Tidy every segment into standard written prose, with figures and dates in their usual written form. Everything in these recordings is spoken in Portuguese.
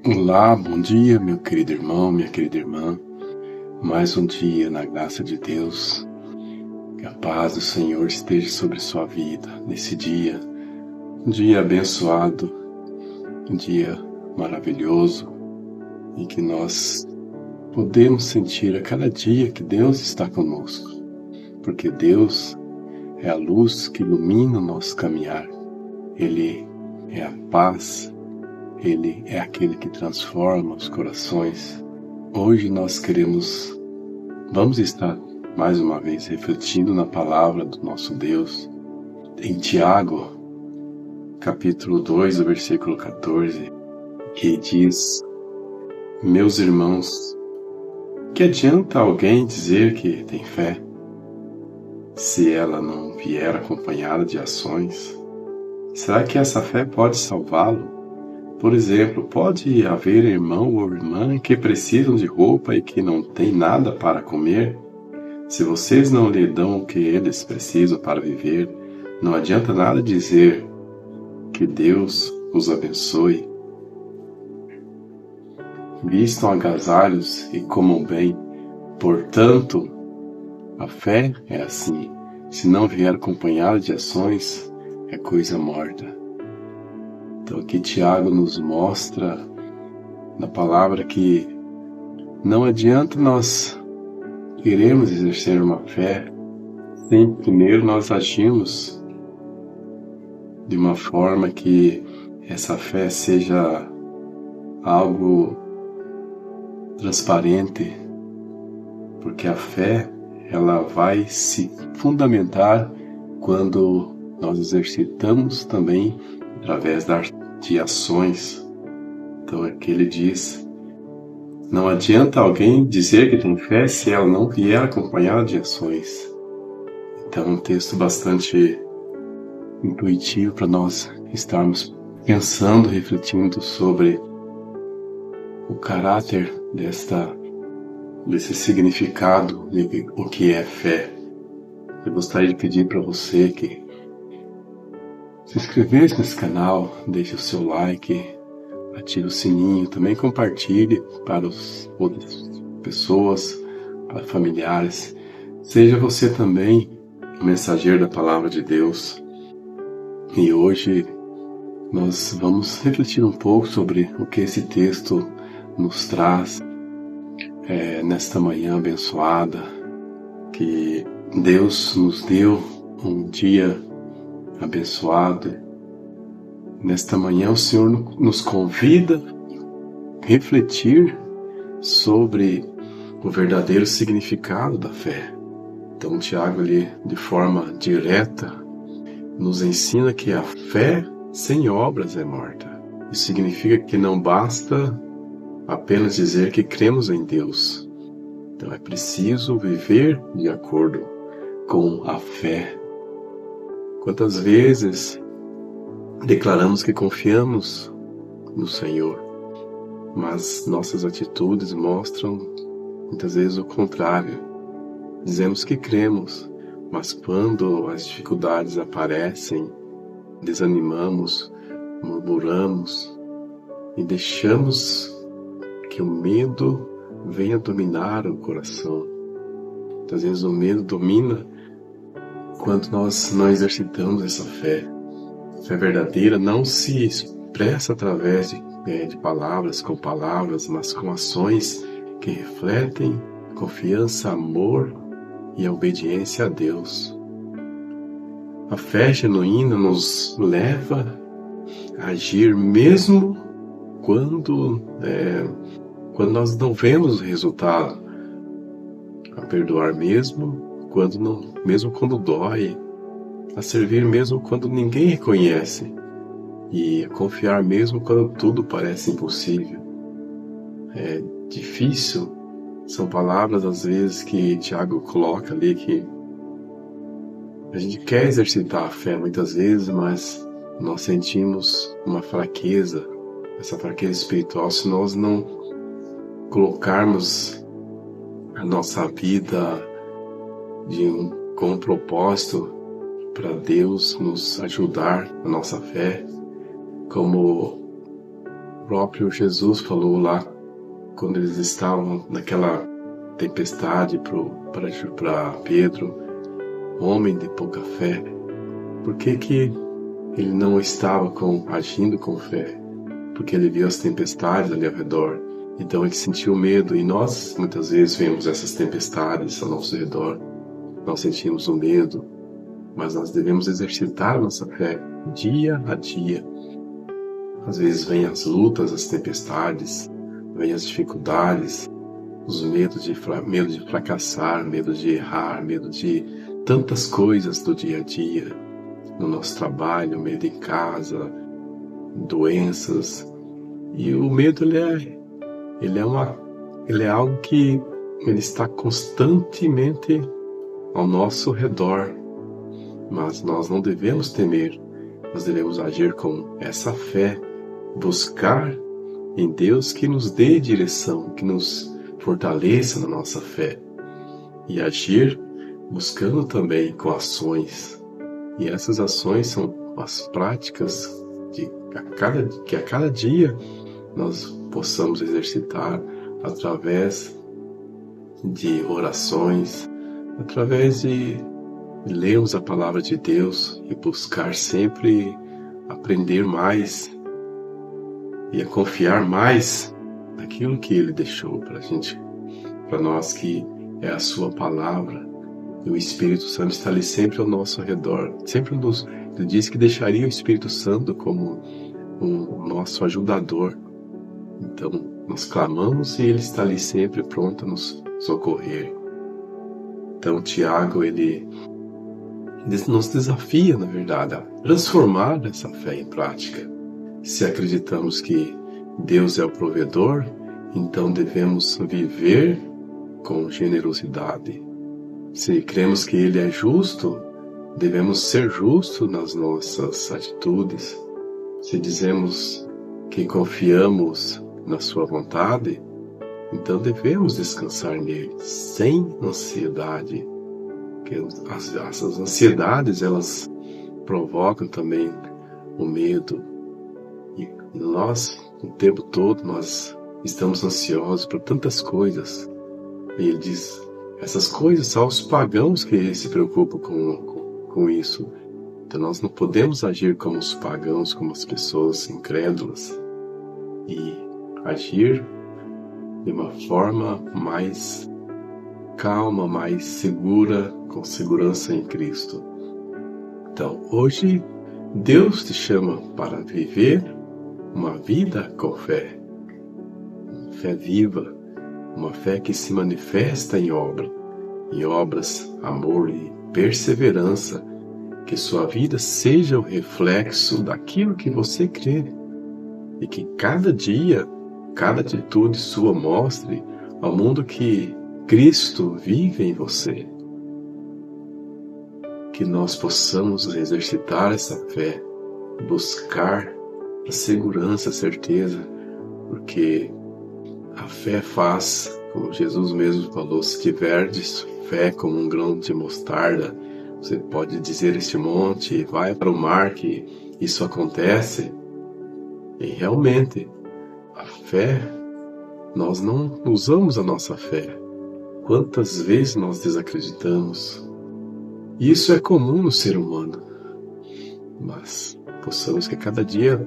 Olá, bom dia, meu querido irmão, minha querida irmã. Mais um dia na graça de Deus. Que a paz do Senhor esteja sobre sua vida nesse dia. Um dia abençoado, um dia maravilhoso, em que nós podemos sentir a cada dia que Deus está conosco. Porque Deus é a luz que ilumina o nosso caminhar. Ele é a paz. Ele é aquele que transforma os corações. Hoje nós vamos estar mais uma vez refletindo na palavra do nosso Deus. Em Tiago, capítulo 2, do versículo 14, que diz: Meus irmãos, que adianta alguém dizer que tem fé, se ela não vier acompanhada de ações? Será que essa fé pode salvá-lo? Por exemplo, pode haver irmão ou irmã que precisam de roupa e que não tem nada para comer? Se vocês não lhe dão o que eles precisam para viver, não adianta nada dizer que Deus os abençoe. Vistam agasalhos e comam bem. Portanto, a fé é assim. Se não vier acompanhada de ações, é coisa morta. Então aqui Tiago nos mostra na palavra que não adianta nós queremos exercer uma fé sem primeiro nós agirmos de uma forma que essa fé seja algo transparente, porque a fé ela vai se fundamentar quando nós exercitamos também através de ações. Então aqui ele diz: não adianta alguém dizer que tem fé se ela não vier acompanhada de ações. Então um texto bastante intuitivo para nós estarmos pensando, refletindo sobre o caráter desse significado, o que é fé. Eu gostaria de pedir para você que se inscrevesse nesse canal, deixe o seu like, ative o sininho, também compartilhe para outras pessoas, para familiares. Seja você também um mensageiro da palavra de Deus. E hoje nós vamos refletir um pouco sobre o que esse texto nos traz nesta manhã abençoada, que Deus nos deu um dia abençoado. Nesta manhã o Senhor nos convida a refletir sobre o verdadeiro significado da fé. Então Tiago ali, de forma direta, nos ensina que a fé sem obras é morta. Isso significa que não basta apenas dizer que cremos em Deus. Então é preciso viver de acordo com a fé. Quantas vezes declaramos que confiamos no Senhor, mas nossas atitudes mostram muitas vezes o contrário. Dizemos que cremos, mas quando as dificuldades aparecem, desanimamos, murmuramos e deixamos que o medo venha dominar o coração. Muitas vezes o medo domina quando nós não exercitamos essa fé. A fé verdadeira não se expressa através de palavras, com palavras, mas com ações que refletem confiança, amor e a obediência a Deus. A fé genuína nos leva a agir mesmo quando nós não vemos o resultado, a perdoar mesmo quando dói, a servir mesmo quando ninguém reconhece e a confiar mesmo quando tudo parece impossível. É difícil, são palavras às vezes que Tiago coloca ali, que a gente quer exercitar a fé muitas vezes, mas nós sentimos uma fraqueza, essa fraqueza espiritual, se nós não colocarmos a nossa vida com um propósito para Deus nos ajudar na nossa fé, como próprio Jesus falou lá, quando eles estavam naquela tempestade para Pedro, homem de pouca fé, por que ele não estava agindo com fé? Porque ele viu as tempestades ali ao redor, então ele sentiu medo, e nós muitas vezes vemos essas tempestades ao nosso redor, nós sentimos o medo, mas nós devemos exercitar a nossa fé dia a dia. Às vezes vêm as lutas, as tempestades, vêm as dificuldades, os medo de fracassar, medo de errar, medo de tantas coisas do dia a dia, no nosso trabalho, medo em casa, doenças. E o medo ele é algo que ele está constantemente ao nosso redor, mas nós não devemos temer, nós devemos agir com essa fé, buscar em Deus que nos dê direção, que nos fortaleça na nossa fé, e agir buscando também com ações. E essas ações são as práticas que a cada dia nós possamos exercitar através de orações, através de lermos a palavra de Deus e buscar sempre aprender mais e a confiar mais naquilo que Ele deixou para nós, que é a Sua palavra. E o Espírito Santo está ali sempre ao nosso redor. Ele disse que deixaria o Espírito Santo como o nosso ajudador. Então, nós clamamos e Ele está ali sempre pronto a nos socorrer. Então, Tiago, ele nos desafia, na verdade, a transformar essa fé em prática. Se acreditamos que Deus é o provedor, então devemos viver com generosidade. Se cremos que Ele é justo, devemos ser justos nas nossas atitudes. Se dizemos que confiamos na Sua vontade, então devemos descansar nele, sem ansiedade. Porque essas ansiedades, elas provocam também o medo. E nós, o tempo todo, nós estamos ansiosos por tantas coisas. E ele diz, essas coisas são os pagãos que se preocupam com isso. Então nós não podemos agir como os pagãos, como as pessoas incrédulas, e agir de uma forma mais calma, mais segura, com segurança em Cristo. Então, hoje, Deus te chama para viver uma vida com fé. Uma fé viva, uma fé que se manifesta em obras, amor e perseverança, que sua vida seja o reflexo daquilo que você crê, e que cada dia, cada atitude sua mostre ao mundo que Cristo vive em você. Que nós possamos exercitar essa fé, buscar a segurança, a certeza, porque a fé faz, como Jesus mesmo falou, se tiverdes fé como um grão de mostarda, você pode dizer este monte, vai para o mar, que isso acontece. E realmente, a fé, nós não usamos a nossa fé. Quantas vezes nós desacreditamos? Isso é comum no ser humano. Mas possamos que cada dia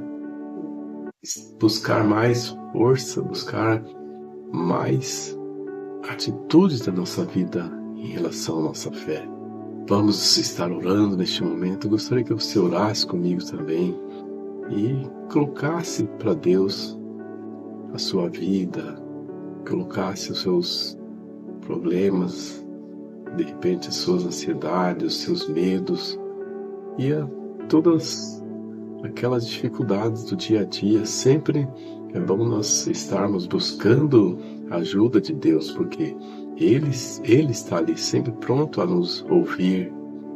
buscar mais força, buscar mais atitudes da nossa vida em relação à nossa fé. Vamos estar orando neste momento. Eu gostaria que você orasse comigo também e colocasse para Deus a sua vida, colocasse os seus problemas, de repente as suas ansiedades, os seus medos e todas aquelas dificuldades do dia a dia. Sempre é bom nós estarmos buscando a ajuda de Deus, porque Ele está ali sempre pronto a nos ouvir,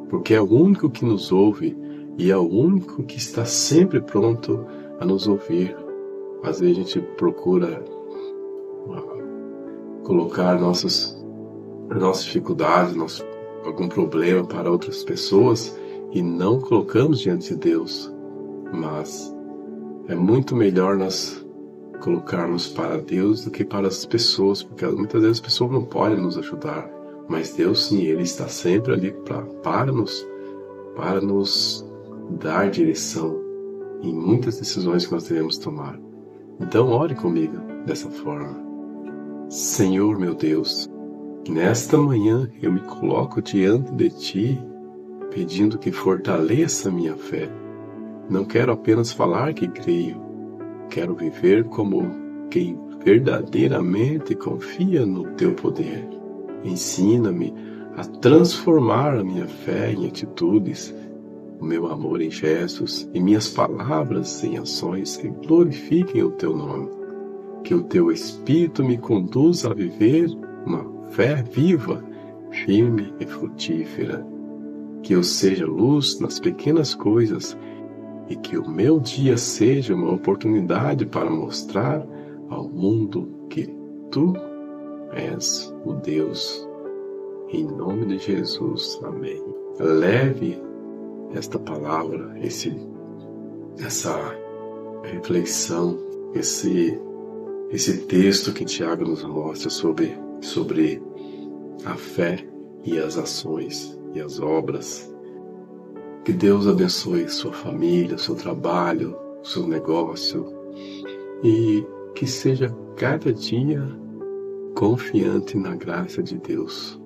porque é o único que nos ouve e é o único que está sempre pronto a nos ouvir. Às vezes a gente procura colocar nossas dificuldades, algum problema para outras pessoas e não colocamos diante de Deus. Mas é muito melhor nós colocarmos para Deus do que para as pessoas, porque muitas vezes as pessoas não podem nos ajudar, mas Deus sim, Ele está sempre ali para nos dar direção em muitas decisões que nós devemos tomar. Então ore comigo dessa forma. Senhor meu Deus, nesta manhã eu me coloco diante de Ti, pedindo que fortaleça minha fé. Não quero apenas falar que creio, quero viver como quem verdadeiramente confia no Teu poder. Ensina-me a transformar a minha fé em atitudes, o meu amor em gestos e minhas palavras em ações que glorifiquem o Teu nome. Que o Teu Espírito me conduza a viver uma fé viva, firme e frutífera. Que eu seja luz nas pequenas coisas e que o meu dia seja uma oportunidade para mostrar ao mundo que Tu és o Deus. Em nome de Jesus, amém. Leve esta palavra, essa reflexão, esse texto que Tiago nos mostra sobre a fé e as ações e as obras. Que Deus abençoe sua família, seu trabalho, seu negócio e que seja cada dia confiante na graça de Deus.